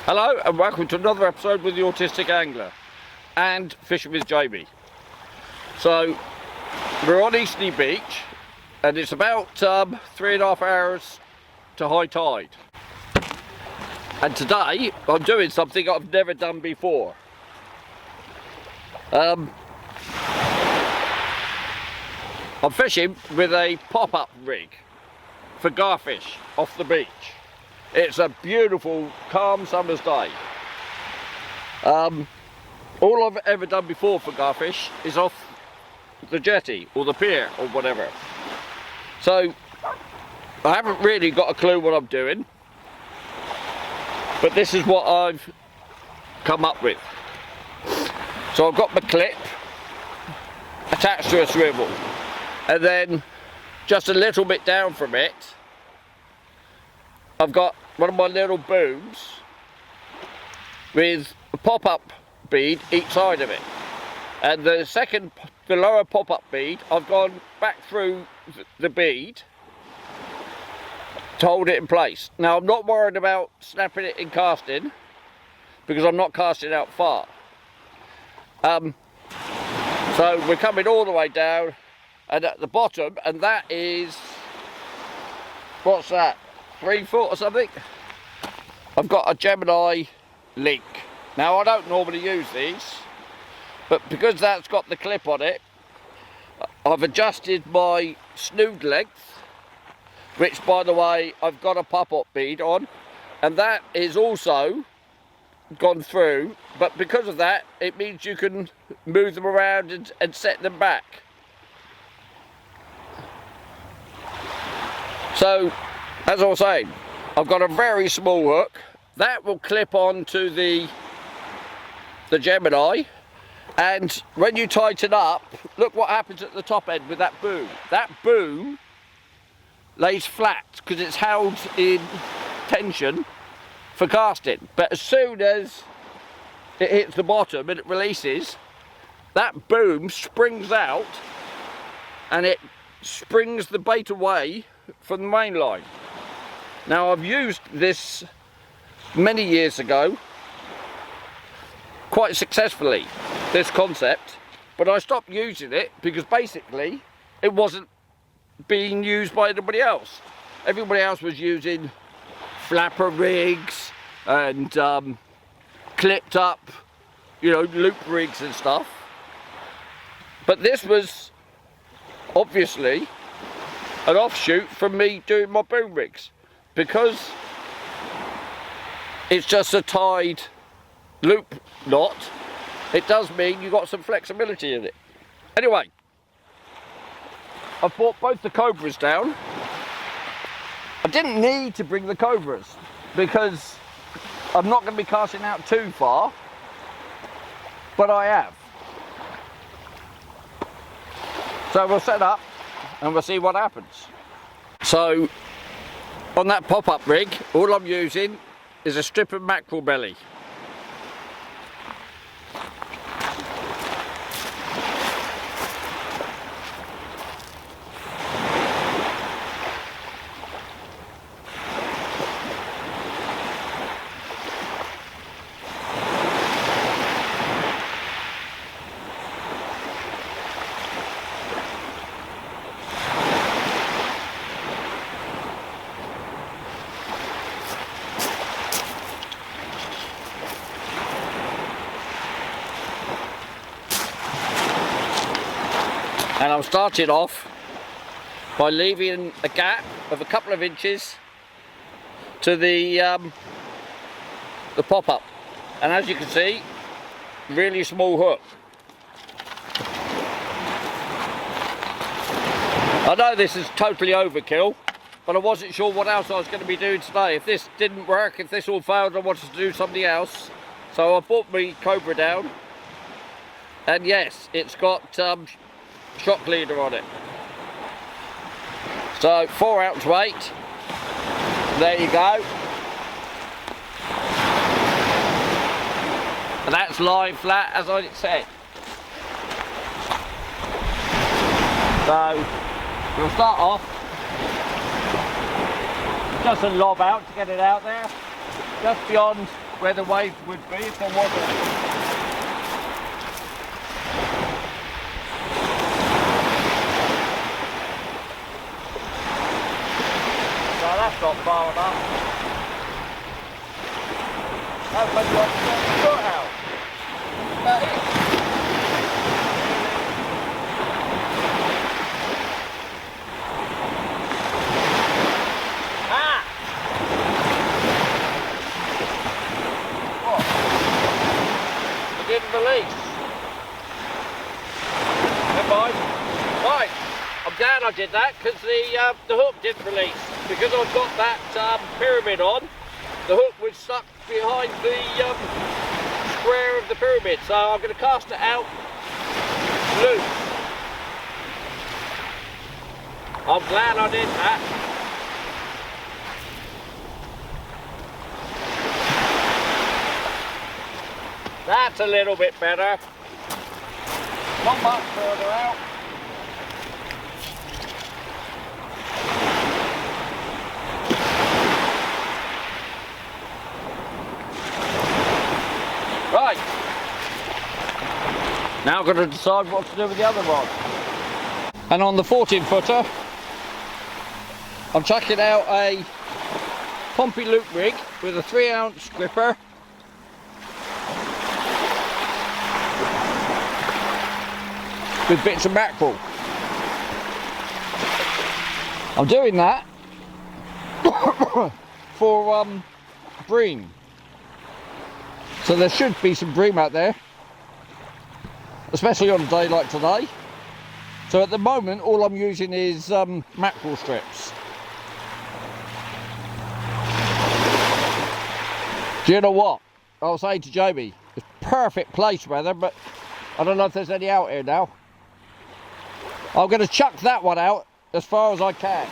Hello and welcome to another episode with the Autistic Angler and Fishing with Jamie. So we're on Eastney Beach and it's about 3.5 hours to high tide. And today I'm doing something I've never done before. I'm fishing with a pop-up rig for garfish off the beach. It's a beautiful, calm summer's day. All I've ever done before for garfish is off the jetty or the pier or whatever. So I haven't really got a clue what I'm doing, but this is what I've come up with. So I've got my clip attached to a swivel, and then just a little bit down from it I've got one of my little booms with a pop-up bead each side of it, and the lower pop-up bead I've gone back through the bead to hold it in place. Now I'm not worried about snapping it in casting because I'm not casting out far. So we're coming all the way down and at the bottom, and that is, what's that, 3 foot or something? I've got a Gemini link. Now I don't normally use these, but because that's got the clip on it, I've adjusted my snood length, which by the way I've got a pop-up bead on, and that is also gone through, but because of that it means you can move them around and set them back. So as I was saying, I've got a very small hook that will clip on to the Gemini, and when you tighten up, look what happens at the top end with that boom. That boom lays flat because it's held in tension for casting, but as soon as it hits the bottom and it releases, that boom springs out and it springs the bait away from the main line. Now I've used this many years ago quite successfully, this concept, but I stopped using it because basically it wasn't being used by anybody else. Everybody else was using flapper rigs and clipped up, loop rigs and stuff, but this was obviously an offshoot from me doing my boom rigs. Because it's just a tied loop knot, it does mean you've got some flexibility in it. Anyway, I've brought both the cobras down. I didn't need to bring the cobras because I'm not going to be casting out too far, but I have. So we'll set up and we'll see what happens. So on that pop-up rig, all I'm using is a strip of mackerel belly. And I'm starting off by leaving a gap of a couple of inches to the pop-up. And as you can see, really small hook. I know this is totally overkill, but I wasn't sure what else I was going to be doing today. If this didn't work, if this all failed, I wanted to do something else. So I brought my Cobra down, and yes, it's got shock leader on it. So 4 ounce weight, there you go. And that's lying flat as I said. So we'll start off just a lob out to get it out there, just beyond where the wave would be if there wasn't. So that's not far enough. That's when you have to get the foot out. That is. Didn't release. Never mind. Right, I'm glad I did that because the hook didn't release. Because I've got that pyramid on, the hook was stuck behind the square of the pyramid. So I'm going to cast it out loose. I'm glad I did that. That's a little bit better. Not much further out. Right. Now I'm going to decide what to do with the other rod. And on the 14 footer, I'm chucking out a Pompey loop rig with a 3-ounce gripper. With bits of mackerel. I'm doing that for bream. So there should be some bream out there, especially on a day like today. So at the moment all I'm using is mackerel strips. Do you know what? I was saying to Jamie, it's perfect place weather, but I don't know if there's any out here now. I'm going to chuck that one out as far as I can.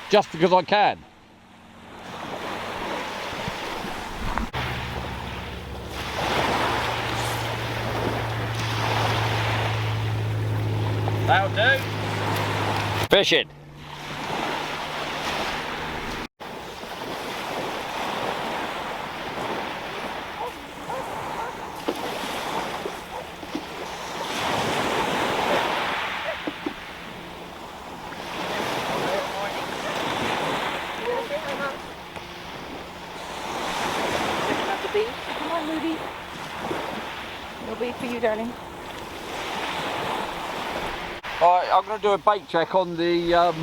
Just because I can. That'll do. Fishing. Come on, Moody. No bait for you, darling. Alright, I'm going to do a bait check on the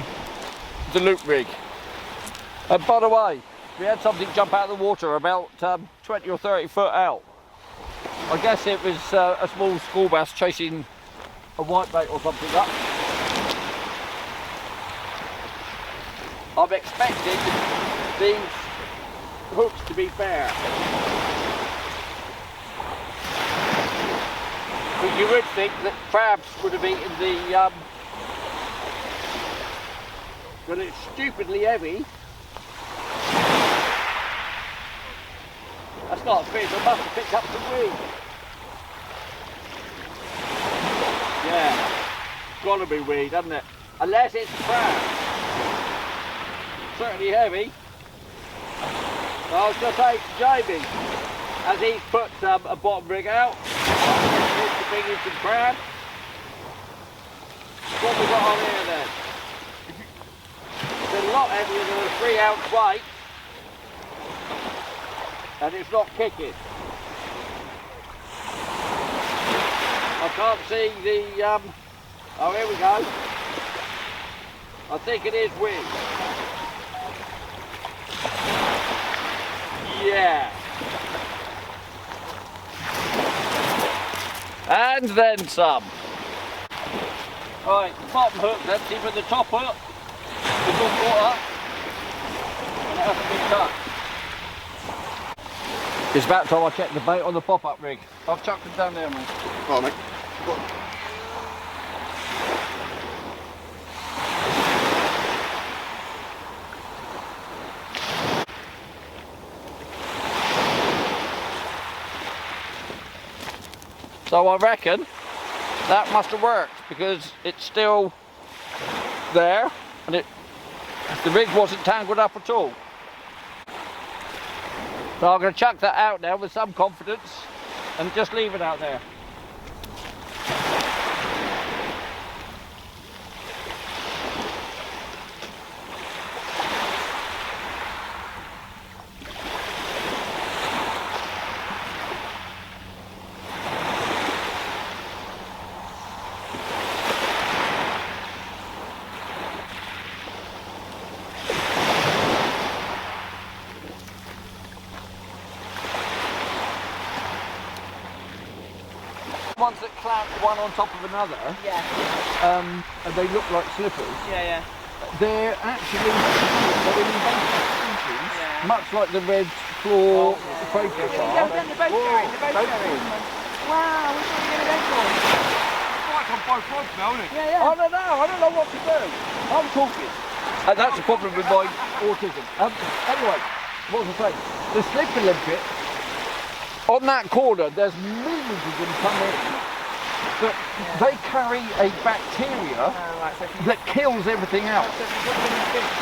loop rig. And by the way, we had something jump out of the water about 20 or 30 foot out. I guess it was a small school bass chasing a whitebait or something up. I'm expecting these hooks to be fair. But you would think that crabs would have eaten the but it's stupidly heavy. That's not a fish, I must have picked up some weed. Yeah, gotta be weed, hasn't it? Unless it's crab. Certainly heavy. So I was just saying to Jamie, as he's put a bottom rig out, to bring in some crab. What we got on here then? It's a lot heavier than a 3-ounce weight, and it's not kicking. I can't see the oh, here we go. I think it is wind. Yeah. And then some. Right, the bottom hook's empty, but the top hook is all caught up and it has to be cut. It's about time I check the bait on the pop-up rig. I've chucked it down there, mate. Oh, mate. Go on. So I reckon that must have worked because it's still there and the rig wasn't tangled up at all. So I'm going to chuck that out now with some confidence and just leave it out there. Ones that clamp one on top of another, Yeah. and they look like slippers. Yeah, yeah. They're actually they're in invasive species, Yeah. much like the red claw crayfish Then are. the boat going, the boat going. Wow, which one are you going to go for? Like on both rods now, isn't it? Yeah, yeah. I don't know what to do. I'm talking. And that's the problem with my autism. Anyway, what was I saying? The slipper limpet, on that corner, there's millions of them come in. But they carry a bacteria that kills everything else.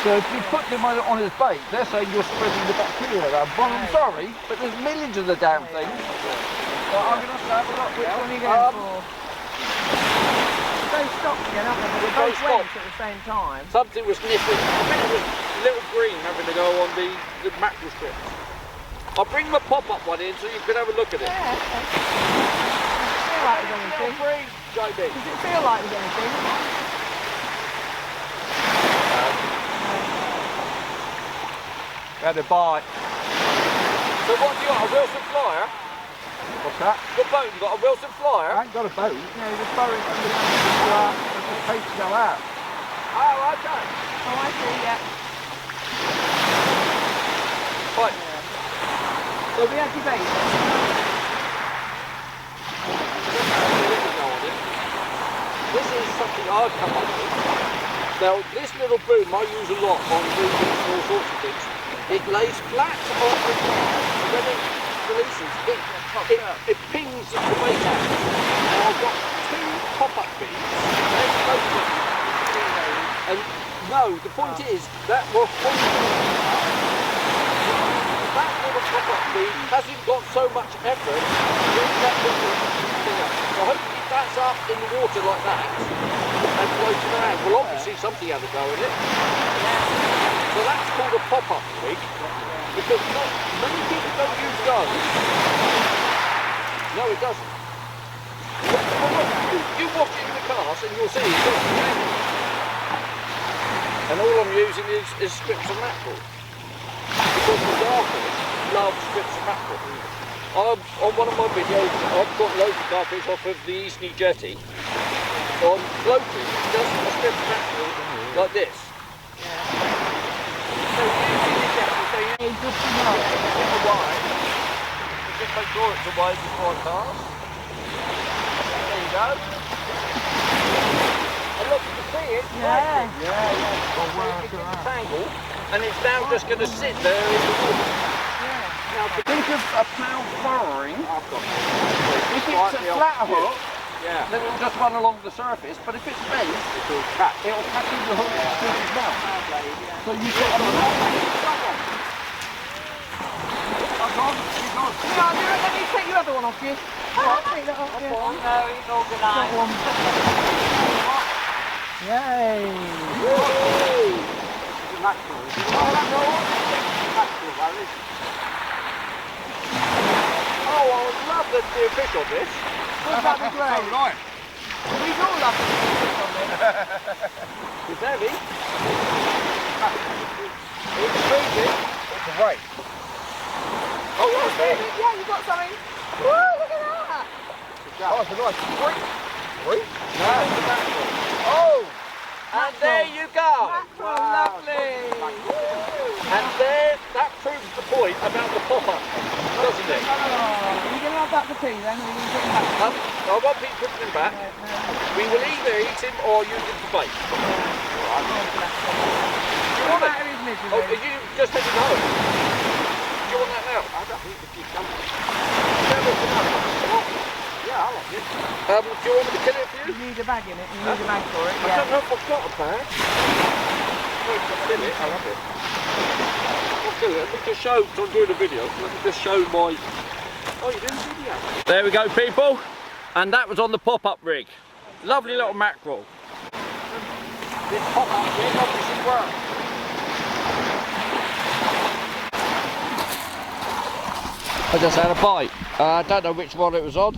So if you put them on his bait, they're saying you're spreading the bacteria around. Well, I'm sorry, but there's millions of the damn things. So I'm going to have a look. Which one are you going for? Both stopped again, haven't they? They both went at the same time. Something was nipping. I think it was little green having to go on the mackerel strip. I'll bring my pop-up one in so you can have a look at it. Yeah, okay. Does it feel like there's anything? Green, JB. Does it feel like there's anything? We had a bite. So what have you got, a Wilson Flyer? What's that? What boat you got, a Wilson Flyer? I ain't got a boat. No, just borrowing from the place to go out. Oh, okay. Oh, I see, yeah. Right. So we had debate. This is something I've come up with. Now, this little boom I use a lot on movies and all sorts of things. It lays flat on the ground. When it releases, it pings the bait out. Now, I've got 2 pop-up beads. And no, the point is that will that little pop-up bead hasn't got so much effort in that little thing up. So hopefully that's up in the water like that and floating around. Well, obviously something had to go in it. So that's called a pop-up rig because not many people don't use those. No, it doesn't. You watch it in the class and you'll see it doesn't. And all I'm using is strips of mackerel. Because the garfish love strips of mackerel. On one of my videos, I've got loads of garfish off of the Eastney jetty on floating, just a strip of mackerel like this. So you need just enough. It's a wide. Just make sure it's a wide before I cast. There you go. And look, you can see it. Yeah. It's entangled, and it's now just going to sit there in the water. Now, think of a plough furrowing. If it's a flat hook, then it'll just run along the surface, but if it's bent, it'll catch in the hook to its mouth. So you've got a Let me take your other one off you. I'll take that off you. No, he's organised. Yay! Oh, I would love the fish on this. Wouldn't that be great? Right. We'd all love to see this on this. It's heavy. It's moving. It's a weight. Oh, that's heavy. Yeah, you've got something. Woo, look at that! Oh, it's a nice weight. Weight? No, it's the mackerel. Oh! And there you go. Mackerel, lovely. And there, that proves the point about the pop-up, doesn't it? Are you going to have that for tea then? Or are you going to put it back? I won't be putting him back. We will either eat him or use him for bait. What out of his misery? Oh, you just heading home. Do you want that now? I don't think if you come. Yeah, I like it. Do you want me to kill it for you? You need a bag in it. You need a bag for it. I don't know if I've got a bag. Oh, it's a limit. I love it. Let me just show, because I'm doing a video, let me just show my... Oh, you're doing a video? There we go, people. And that was on the pop-up rig. Lovely little mackerel. This pop-up rig obviously works. I just had a bite. I don't know which one it was on,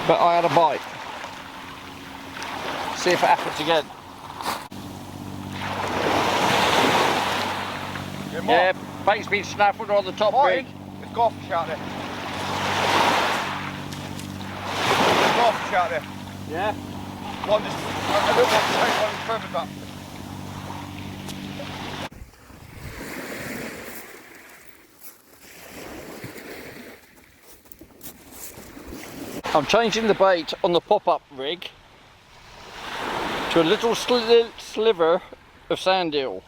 but I had a bite. See if it happens again. Yeah, bait's been snaffled on the top rig. There's goldfish out there. There's goldfish out there. Yeah. One just, I don't want to take one further up. I'm changing the bait on the pop-up rig to a little sliver of sand eel.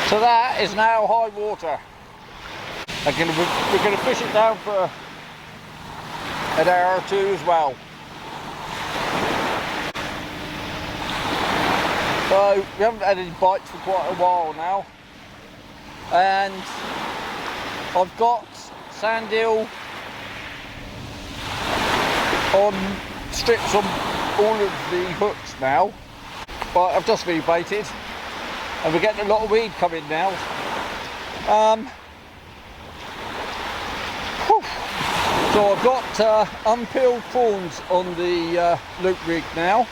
So that is now high water. We're going to fish it down for an hour or two as well. So we haven't had any bites for quite a while now, and I've got sand eel on strips on all of the hooks now, but I've just rebaited. And we're getting a lot of weed coming now. So I've got unpeeled prawns on the loop rig now,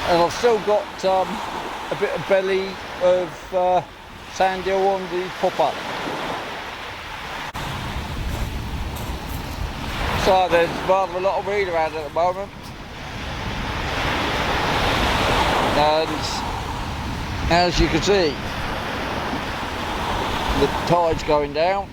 and I've still got a bit of belly of sand eel on the pop-up. So there's rather a lot of weed around at the moment, and as you can see, the tide's going down.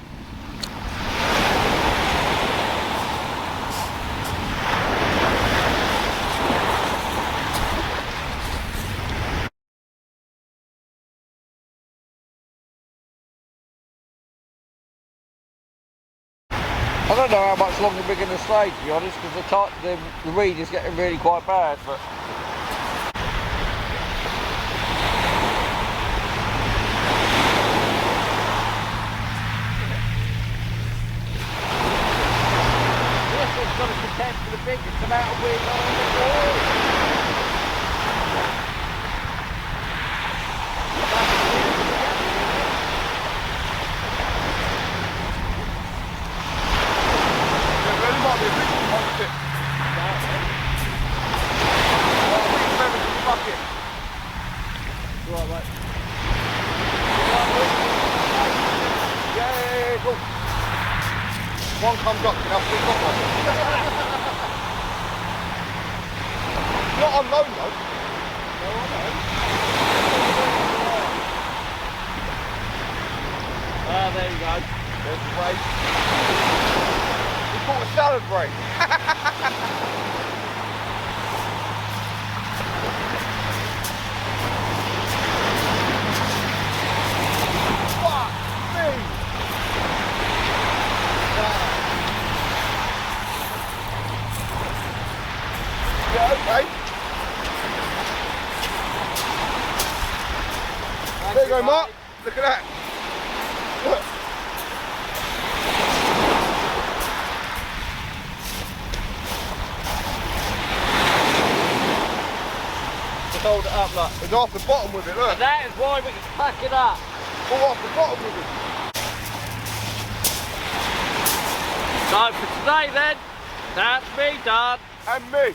I don't know how much longer we're going to stay, to be honest, because the weed is getting really quite bad. But got to contend for the biggest amount of weed on the wall. There really might be a big one on it. Members in the bucket. Right, mate. Yeah, go. One comes up, you know, we've got one. Not unknown though. No, I know. Ah, there you go. There's the braid. We caught a salad braid. Fuck me. Okay. There you go, Mark. Look at that. Look. Just hold it up, look. It's off the bottom with it, look. And that is why we can pack it up. All off the bottom with it. So for today then, that's me done. And me.